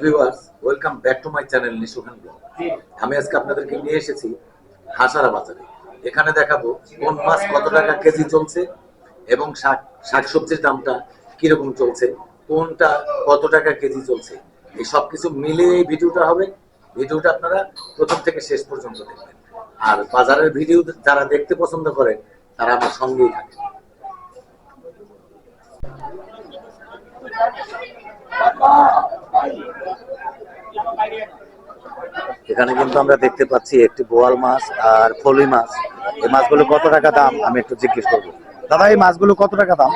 Viewers, welcome back to my channel Nishokhan blog. আমি আজকে আপনাদেরকে নিয়ে এসেছি হাসারা বাজারে। এখানে দেখাবো কোন মাছ কত টাকা কেজি চলছে এবং শাকসবজির দামটা কিরকম চলছে, কোনটা কত টাকা কেজি চলছে, এই সব কিছু মিলে এই ভিডিওটা হবে। ভিডিওটা আপনারা প্রথম থেকে শেষ পর্যন্ত দেখবেন। আর বাজারের ভিডিও যারা দেখতে পছন্দ করে তারা আমার সঙ্গেই থাকে। এখানে কিন্তু আমরা দেখতে পাচ্ছি একটি বোয়াল মাছ আর ফলি মাছ। এই মাছগুলো কত টাকা দাম আমি একটু জিজ্ঞেস করবো। দাদা, এই মাছগুলো কত টাকা দাম?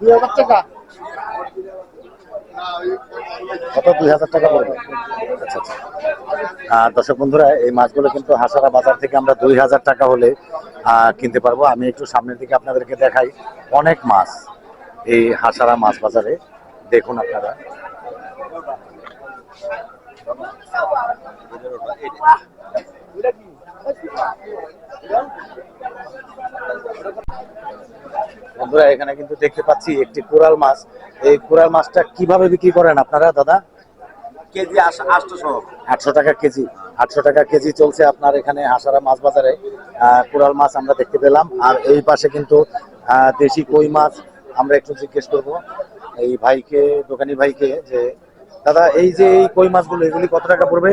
2000 টাকা। কত? 2000 টাকা পড়বে। আচ্ছা আচ্ছা। দর্শক বন্ধুরা, এই মাছগুলো কিন্তু হাসারা বাজার থেকে আমরা 2000 টাকা হলে কিনতে পারবো। আমি একটু সামনের দিকে আপনাদেরকে দেখাই। অনেক মাছ এই হাসারা মাছ বাজারে, দেখুন আপনারা। বন্ধুরা, এখানে কিন্তু দেখতে পাচ্ছি একটি কোরাল মাছ। এই কোরাল মাছটা কিভাবে বিক্রি করেন আপনারা দাদা? কেজি 800 টাকা কেজি। 800 টাকা কেজি চলছে আপনার এখানে হাসারা মাছ বাজারে। কোরাল মাছ আমরা দেখতে পেলাম। আর এই পাশে কিন্তু দেশি কই মাছ। আমরা একটু জিজ্ঞেস করবো এই ভাইকে, দোকানি ভাইকে, যে দাদা এই যে এই কই মাছগুলো এগুলি কত টাকা পড়বে?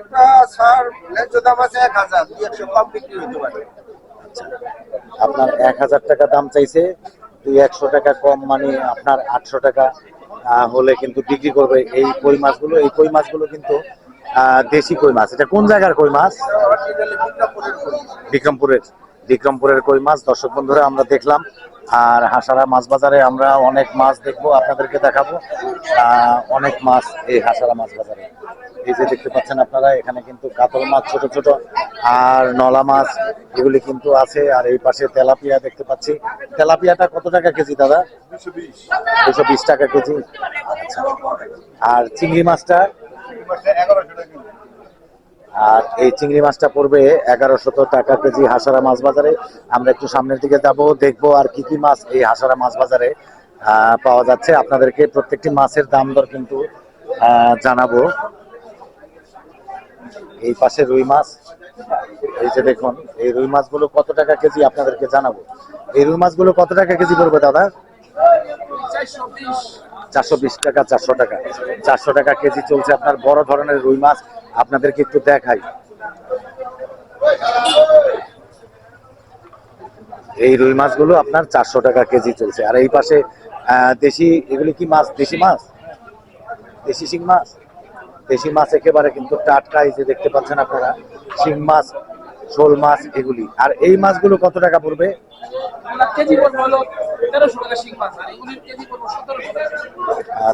এটা স্যার ন্যায্য দাম আছে 1000, 200 কম বিক্রি হতে পারে। আচ্ছা, আপনার 1000 টাকা দাম চাইছে, 200 টাকা কম, মানে আপনার 800 টাকা হলে কিন্তু বিক্রি করবে এই কই মাছগুলো। এই কই মাছগুলো কিন্তু দেশি কই মাছ। এটা কোন জায়গার কই মাছ? বিক্রমপুরের কই মাছ। দর্শক বন্ধুরা, আমরা দেখলাম। আর হাসারা মাছ বাজারে আমরা অনেক মাছ দেখবো, আপনাদেরকে দেখাবো। অনেক মাছ এই হাসারা মাছ বাজারে। এই যে দেখতে পাচ্ছেন আপনারা, এখানে কিন্তু কাতল মাছ ছোট ছোট আর নলা মাছ এগুলি কিন্তু আছে। আর এই পাশে তেলাপিয়া দেখতে পাচ্ছি। তেলাপিয়াটা কত টাকা কেজি দাদা? 220 টাকা কেজি। আচ্ছা। আর চিংড়ি মাছটা? আর এই চিংড়ি মাছটা পড়বে 1100 টাকা কেজি হাসারা মাছ বাজারে। আমরা একটু সামনের দিকে যাব, দেখবো আর কি কি মাছ এই হাসারা মাছ বাজারে পাওয়া যাচ্ছে। আপনাদেরকে প্রত্যেকটি মাছের দাম দর কিন্তু জানাবো। এই পাশে রুই মাছ, এই যে দেখুন, এই রুই মাছগুলো কত টাকা কেজি আপনাদেরকে জানাবো। এই রুই মাছগুলো কত টাকা কেজি পড়বে দাদা? 420 টাকা। 400 টাকা। 400 টাকা কেজি চলছে আপনার বড় ধরনের রুই মাছ। আপনাদেরকে একটু দেখাই। এই রুই মাছগুলো আপনার 400 টাকা কেজি চলছে। আর এই পাশে দেশি, এগুলি কি মাছ? দেশি মাছ, দেশি শিং মাছ। দেশি মাছ একেবারে কিন্তু টাটকা। এই যে দেখতে পাচ্ছেন আপনারা, শিং মাছ, শোল মাছ এগুলি। আর এই মাছগুলো কত টাকা পড়বে?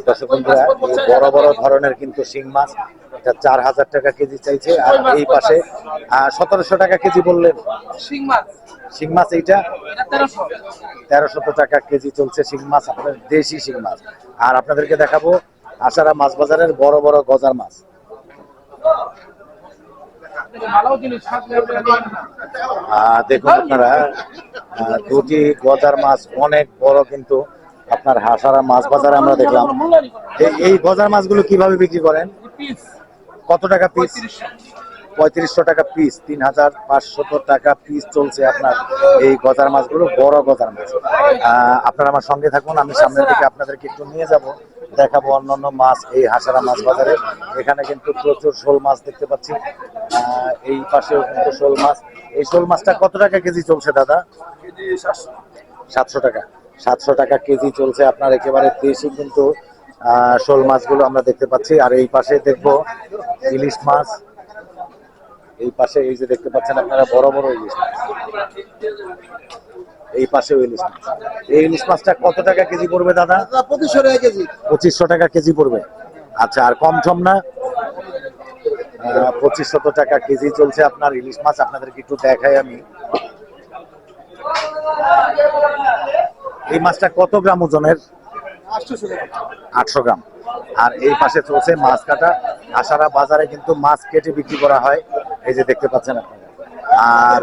দর্শক বন্ধুরা, বড় বড় ধরনের কিন্তু শিং মাছ, এটা 4000 টাকা কেজি চাইছে। আর এই পাশে 1700 টাকা কেজি বললেন শিং মাছ। এইটা 1300 টাকা কেজি চলছে শিং মাছ, আপনার দেশি শিং মাছ। আর আপনাদেরকে দেখাবো হাসারা মাছ বাজারের বড় বড় গজার মাছ। দেখুন আপনারা, দুটি গজার মাছ অনেক বড় কিন্তু আপনার হাসারা মাছ বাজারে আমরা দেখলাম। এই গজার মাছগুলো কিভাবে বিক্রি করেন? কত টাকা পিস? 3500 টাকা পিস। 3500 টাকা পিস চলছে আপনার এই গজার মাছগুলো, বড় গজার মাছ। আপনারা আমার সঙ্গে থাকুন, আমি সামনের দিকে আপনাদেরকে একটু নিয়ে যাব, দেখাবো অন্যান্য মাছ এই হাসারা মাছ বাজারে। এখানে কিন্তু প্রচুর শোল মাছ দেখতে পাচ্ছি। এই পাশেও কিন্তু শোল মাছ। এই শোল মাছটা কত টাকা কেজি চলছে দাদা? 700 টাকা। 700 টাকা কেজি চলছে আপনার একেবারে দেশি কিন্তু শোল মাছগুলো আমরা দেখতে পাচ্ছি। আর এই পাশে দেখবো ইলিশ মাছ। এই পাশে এই যে দেখতে পাচ্ছেন আপনারা, বড় বড় ইলিশ মাছ। এই পাশেও ইলিশ মাছ। এই ইলিশ মাছটা কত টাকা কেজি পড়বে দাদা? 2500 টাকা কেজি। 2500 টাকা কেজি পড়বে। আচ্ছা, আর কম সম না? 2500 টাকা কেজি চলছে আপনার ইলিশ মাছ। আপনাদেরকে একটু দেখাই আমি। এই মাছটা কত গ্রাম ওজনের? 800 গ্রাম। আর এই পাশে চলছে মাছ কাটা। হাসারা বাজারে কিন্তু মাছ কেটে বিক্রি করা হয়, এই যে দেখতে পাচ্ছেন আপনারা। আর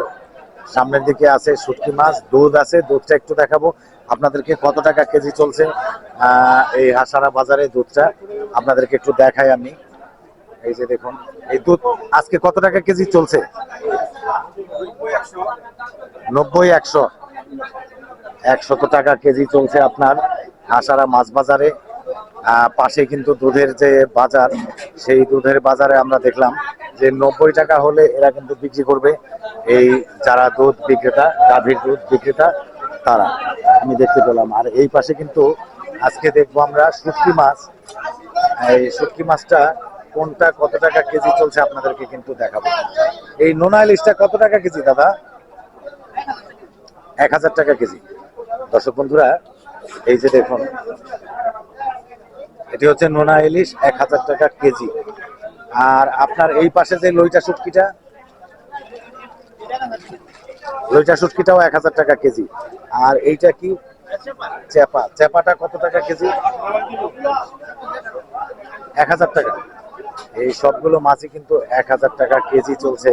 সামনের দিকে আছে শুটকি মাছ, দুধ আছে, দুধটা একটু দেখাবো। আপনাদেরকে কত টাকা কেজি চলছে এই হাসারা বাজারে দুধটা আপনাদেরকে একটু দেখাই আমি। এই যে দেখুন এই দুধ আজকে কত টাকা কেজি চলছে? 90, 100, 100 টাকা কেজি চলছে আপনার হাসারা মাছ বাজারে। পাশে কিন্তু দুধের যে বাজার, সেই দুধের বাজারে আমরা দেখলাম যে 90 টাকা হলে এরা কিন্তু বিক্রি করবে। এই যারা দুধ বিক্রেতা, গাভীর দুধ বিক্রেতা, তারা আমি দেখতে পেলাম। আর এই পাশে কিন্তু আজকে দেখবো আমরা শুটকি মাছ। এই শুটকি মাছটা কোনটা কত টাকা কেজি চলছে আপনাদেরকে কিন্তু দেখাবো। এই নোনা ইলিশটা কত টাকা কেজি দাদা? 1000 টাকা কেজি। দর্শক বন্ধুরা, এই যে দেখুন এটি হচ্ছে নোনা ইলিশ, 1000 টাকা কেজি। আর আপনার এই পাশে যে লইটা শুটকিটা, লইটা শুটকিটাও 1000 টাকা কেজি। আর এইটা কি? চেপা। চেপাটা কত টাকা কেজি? 1000 টাকা। এই সবগুলো মাছই কিন্তু 1000 টাকা কেজি চলছে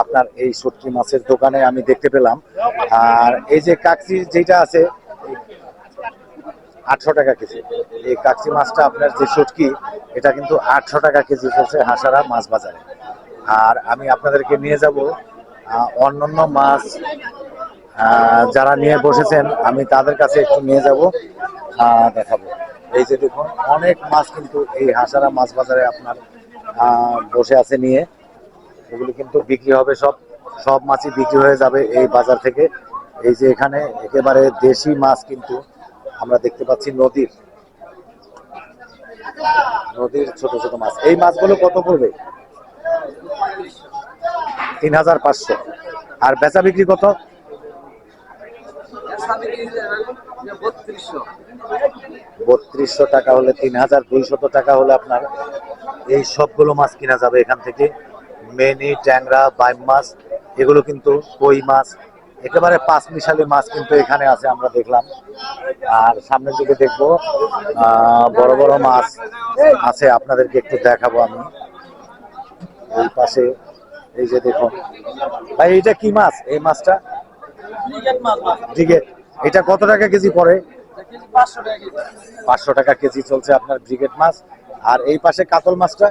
আপনার এই শুটকি মাছের দোকানে আমি দেখতে পেলাম। আর এই যে কাকচি যেটা আছে 800 টাকা কেজি। এই কাকচি মাছটা আপনার যে শুটকি, এটা কিন্তু 800 টাকা কেজি চলছে হাসারা মাছ বাজারে। আর আমি আপনাদেরকে নিয়ে যাব অন্যান্য মাছ যারা নিয়ে বসেছেন, আমি তাদের কাছে একটু নিয়ে যাব, দেখাবো। এই যে দেখুন অনেক মাছ কিন্তু এই হাসারা মাছ বাজারে আপনার বসে আছে নিয়ে। এগুলি কিন্তু বিক্রি হবে, সব সব মাছই বিক্রি হয়ে যাবে এই বাজার থেকে। এই যে এখানে একেবারে দেশি মাছ কিন্তু আমরা দেখতে পাচ্ছি, নদীর ছোট ছোট মাছ। এই মাছগুলো কত পড়বে? 3500। আর বেচা বিক্রি কত? 3200 টাকা হলে, 3200 টাকা হলে আপনার এই সবগুলো মাছ কিনা যাবে এখান থেকে। মেনি, ট্যাংরা, বাইম মাছ, এগুলো কিন্তু কই মাছ, একেবারে পাঁচমিশালি মাছ কিন্তু এখানে আছে আমরা দেখলাম। আর সামনের দিকে দেখবো বড় বড় মাছ আছে, আপনাদেরকে একটু দেখাবো আমি। এই পাশে এই যে দেখুন ভাই, এটা কি মাছ? এই মাছটা ব্রিগেড। এটা কত টাকা কেজি পড়ে? 500 টাকা কেজি চলছে আপনার ব্রিগেড মাছ। আর এই পাশে কাতল মাছটা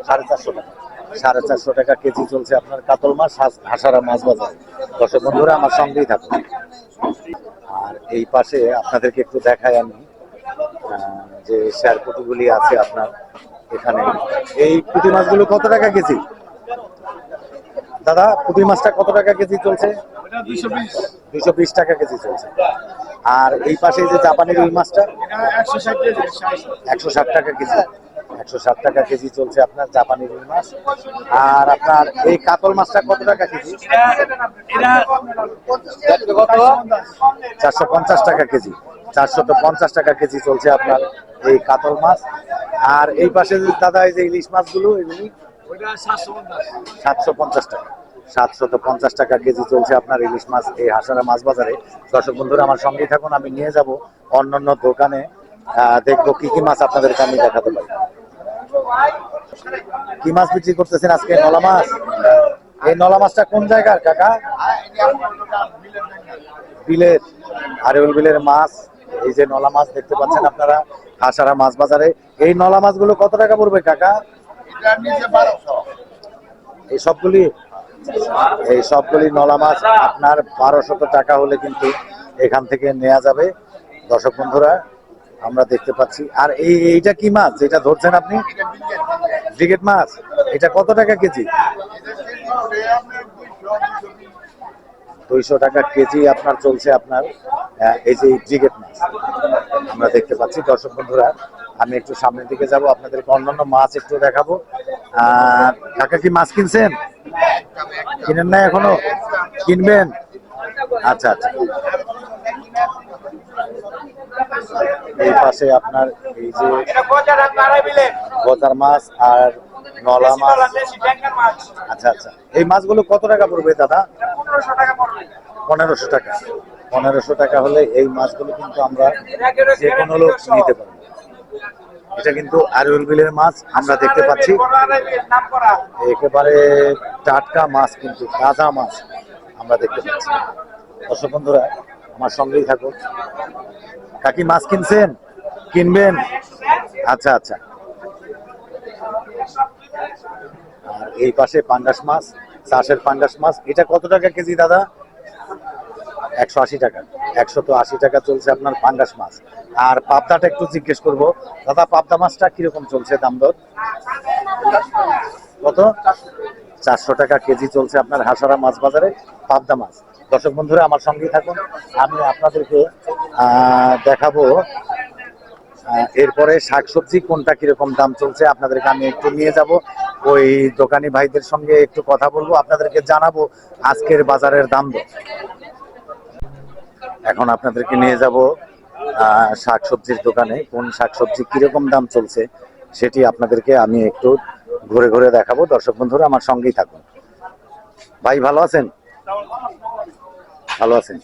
450 টাকা। 450 টাকা কেজি চলছে আপনার কাতল মাছ হাসারা মাছ বাজার। দর্শক বন্ধুরা আমার সঙ্গেই থাকুন। আর এই পাশে আপনাদেরকে একটু দেখাই আমি যে শেয়ার পুঁটিগুলি আছে আপনার এখানে। এই পুঁটি মাছগুলো কত টাকা কেজি দাদা? পুঁটি মাছটা কত টাকা কেজি চলছে? 220 টাকা কেজি চলছে। আর এই পাশে যে জাপানি রুই মাছটা 160 টাকা কেজি। 160 টাকা কেজি চলছে আপনার জাপানি রুই মাছ। আর আপনার এই কাতল মাছটা কত টাকা কেজি? 450 টাকা কেজি। 450 টাকা কেজি চলছে আপনার এই কাতল মাছ। আর এই পাশে দাদা এই যে ইলিশ মাছগুলো, এগুলি 750 টাকা। 750 টাকা কেজি চলছে আপনার ইলিশ মাছ এই হাসারা মাছ বাজারে। দর্শক বন্ধুরা আমার সঙ্গেই থাকুন, আমি নিয়ে যাব অন্যান্য দোকানে, দেখবো কি কি মাছ আপনাদেরকে আমি দেখাতে পারি। কি মাছ বিক্রি করতেছেন আজকে? নলা মাছ। এই নলা মাছটা কোন জায়গার কাকা? বিলের, আরেউল বিলের মাছ। এই যে নলা মাছ দেখতে পাচ্ছেন আপনারা হাসারা মাছ বাজারে। এই নলা মাছগুলো কত টাকা পড়বে কাকা? এই সবগুলি নলা মাছ আপনার 1200 টাকা হলে কিন্তু এখান থেকে নেওয়া যাবে। দর্শক বন্ধুরা আমরা দেখতে পাচ্ছি। আর এইটা কি মাছ যেটা ধরছেন আপনি? ব্রিগেড মাছ। এটা কত টাকা কেজি? 200 টাকা কেজি আপনার চলছে আপনার এই যে ব্রিগেড মাছ আমরা দেখতে পাচ্ছি। দর্শক বন্ধুরা আমি একটু সামনের দিকে যাব, আপনাদেরকে অন্যান্য মাছ একটু দেখাবো। কাকা কি মাছ কিনছেন? কিনেন না এখনো? কিনবেন? আচ্ছা আচ্ছা। এই পাশে আপনার এই যে গজার মাছ আর নলা মাছ। আচ্ছা আচ্ছা। এই মাছগুলো কত টাকা পড়বে দাদা? 1500 টাকা। 1500 টাকা হলে এই মাছগুলো কিন্তু আমরা যে কোনো লোক নিতে পারবো। এটা কিন্তু আরউল বিলের মাছ আমরা দেখতে পাচ্ছি, একেবারে টাটকা মাছ, কিন্তু তাজা মাছ আমরা দেখতে পাচ্ছি। দর্শক বন্ধুরা আমার সঙ্গেই থাকুন। কাকি মাছ কিনছেন, কিনবেন? আচ্ছা আচ্ছা। আর এই পাশে পাঙ্গাস মাছ, চাষের পাঙ্গাস মাছ, এটা কত টাকা কেজি দাদা? 180 টাকা। 180 টাকা চলছে আপনার পাঙ্গাস মাছ। আর পাবদাটা একটু জিজ্ঞেস করব দাদা, পাবদা মাছটা কিরকম চলছে দাম দর? কত? 400 টাকা কেজি চলছে আপনার হাসারা মাছ বাজারে পাবদা মাছ। দর্শক বন্ধুরা আমার সঙ্গেই থাকুন, আমি আপনাদেরকে দেখাবো এরপরে শাকসবজি কোনটা কিরকম দাম চলছে আপনাদেরকে আমি একটু নিয়ে যাব, ওই দোকানি ভাইদের সঙ্গে একটু কথা বলবো, আপনাদেরকে জানাবো আজকের বাজারের দাম দর। এখন আপনাদেরকে নিয়ে যাব শাকসবজির দোকানে, কোন শাকসবজি কিরকম দাম চলছে সেটি আপনাদেরকে আমি একটু ঘুরে ঘুরে দেখাবো। দর্শক বন্ধুরা আমার সঙ্গেই থাকুন। ভাই ভালো আছেন? ভালো আছেন।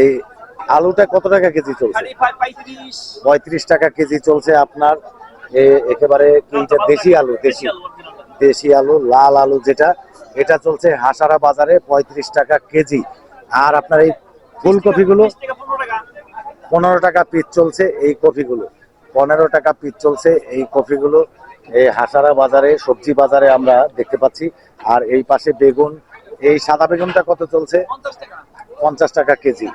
এই আলুটা কত টাকা কেজি চলছে? 35 টাকা কেজি চলছে আপনার। একেবারে কি এটা দেশি আলু? দেশি আলু, লাল আলু যেটা, এটা চলছে হাসারা বাজারে 35 টাকা কেজি। আর আপনার এই ফুলকপিগুলো 15 টাকা পিস চলছে। এই কপিগুলো 15 টাকা পিস চলছে এই কপিগুলো এই হাসারা বাজারে, সবজি বাজারে আমরা দেখতে পাচ্ছি। আর এই পাশে বেগুন, এই সাদা বেগুনটা কত চলছে? 50 টাকা কেজি।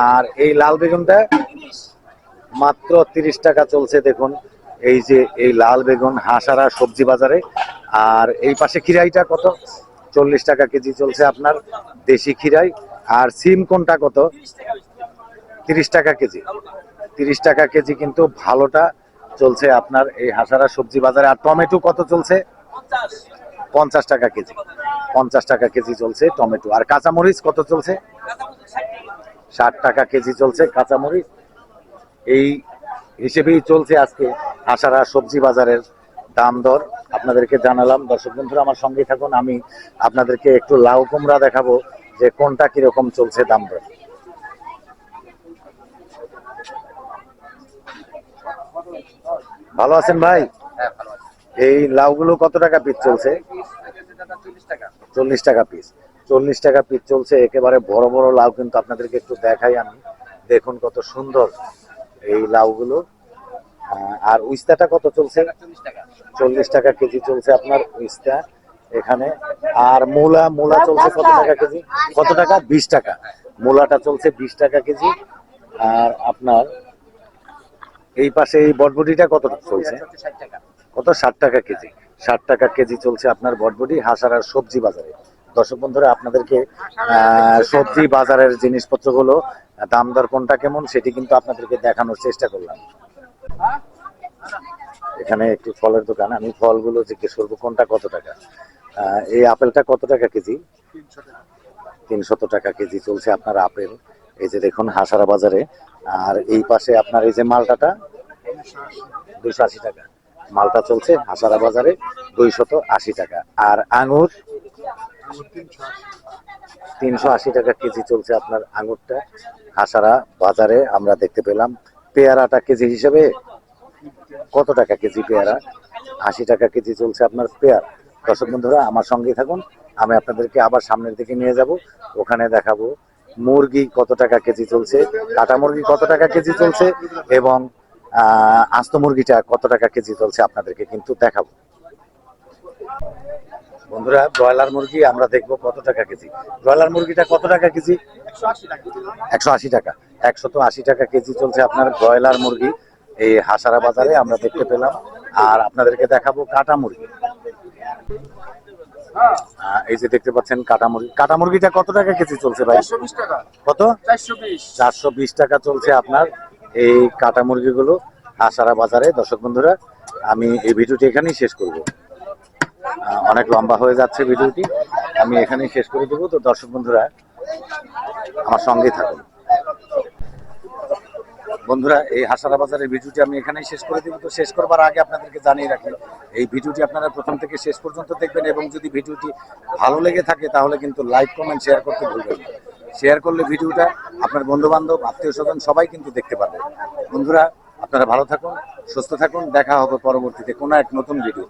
আর এই লাল বেগুনটা মাত্র 30 টাকা চলছে। দেখুন এই যে এই লাল বেগুন হাসারা সবজি বাজারে। আর এই পাশে খিরাইটা কত? 40 টাকা কেজি চলছে আপনার দেশি খিরাই। আর সিম কোনটা কত? 30 টাকা কেজি। 30 টাকা কেজি কিন্তু ভালোটা চলছে আপনার এই হাসারা সবজি বাজারে। আর টমেটো কত চলছে? 50 টাকা কেজি। 50 টাকা কেজি চলছে টমেটো। আর কাঁচামরিচ কত চলছে? 60 টাকা কেজি চলছে কাঁচামরিচ। এই হিসেবেই চলছে আজকে হাসারা সবজি বাজারের দাম দর, আপনাদেরকে জানালাম। দর্শক বন্ধুরা আমার সঙ্গে থাকুন, আমি আপনাদেরকে একটু লাউ কুমড়া দেখাবো যে কোনটা কিরকম চলছে দাম দর। ভালো আছেন ভাই? এই লাউগুলো কত টাকা পিস চলছে? 40 টাকা পিস। 40 টাকা পিস চলছে। একেবারে বড় বড় লাউ কিন্তু আপনাদেরকে একটু দেখাই আমি। দেখুন কত সুন্দর এই লাউগুলো। আর উস্তাটা কত চলছে? 40 টাকা কেজি চলছে আপনার উস্তা এখানে। আর মূলা, মূলা চলছে কত টাকা কেজি? কত টাকা? 20 টাকা। মূলাটা চলছে 20 টাকা কেজি। আর আপনার এই পাশে এই বটবটিটা কত চলছে? কত? 60 টাকা কেজি। 60 টাকা কেজি চলছে আপনার বটবটি হাসারার সবজি বাজারে। দর্শক বন্ধুরা আপনাদেরকে সবজি বাজারের জিনিসপত্রগুলো দাম দর কোনটা কেমন সেটি কিন্তু আপনাদেরকে দেখানোর চেষ্টা করলাম। এখানে একটু ফলের দোকান, আমি ফলগুলো জিজ্ঞেস করবো কোনটা কত টাকা। এই আপেলটা কত টাকা কেজি? 300 টাকা কেজি চলছে আপনার আপেল। এই যে দেখুন হাসারা বাজারে। আর এই পাশে আপনার এই যে মালটাটা 280 টাকা। মালটা চলছে হাসারা বাজারে 280 টাকা। আর আঙুর 380 টাকা কেজি চলছে আপনার আঙুরটা হাসারা বাজারে আমরা দেখতে পেলাম। পেয়ারাটা কেজি হিসেবে কত টাকা কেজি পেয়ারা? 80 টাকা কেজি চলছে আপনার পেয়ারা। দর্শক বন্ধুরা আমার সঙ্গেই থাকুন, আমি আপনাদেরকে আবার সামনের দিকে নিয়ে যাব, ওখানে দেখাবো মুরগি কত টাকা কেজি চলছে, কাটা মুরগি কত টাকা কেজি চলছে এবং আস্ত মুরগিটা কত টাকা কেজি চলছে আপনাদেরকে কিন্তু দেখাবো। বন্ধুরা ব্রয়লার মুরগি আমরা দেখবো কত টাকা কেজি। ব্রয়লার মুরগিটা কত টাকা কেজি? 180 টাকা। 180 টাকা কেজি চলছে আপনার ব্রয়লার মুরগি এই হাসারা বাজারে আমরা দেখতে পেলাম। আর আপনাদেরকে দেখাবো কাটা মুরগি। এই যে দেখতে পাচ্ছেন কাটা মুরগি। কাটা মুরগিটা কত টাকা কেজি চলছে ভাই? কত? 420 টাকা চলছে আপনার এই কাটা মুরগিগুলো হাসারা বাজারে। দর্শক বন্ধুরা আমি এই ভিডিওটি এখানেই শেষ করব, অনেক লম্বা হয়ে যাচ্ছে ভিডিওটি, আমি এখানেই শেষ করে দেবো। তো দর্শক বন্ধুরা আমার সঙ্গেই থাকুন। বন্ধুরা এই হাসারা বাজারের ভিডিওটি আমি এখানেই শেষ করে দেবো। তো শেষ করবার আগে আপনাদেরকে জানিয়ে রাখি এই ভিডিওটি আপনারা প্রথম থেকে শেষ পর্যন্ত দেখবেন এবং যদি ভিডিওটি ভালো লেগে থাকে তাহলে কিন্তু লাইক কমেন্ট শেয়ার করতে ভুলবেন না। শেয়ার করলে ভিডিওটা আপনার বন্ধু বান্ধব আত্মীয় স্বজন সবাই কিন্তু দেখতে পাবে। বন্ধুরা আপনারা ভালো থাকুন, সুস্থ থাকুন, দেখা হবে পরবর্তীতে কোনো এক নতুন ভিডিও।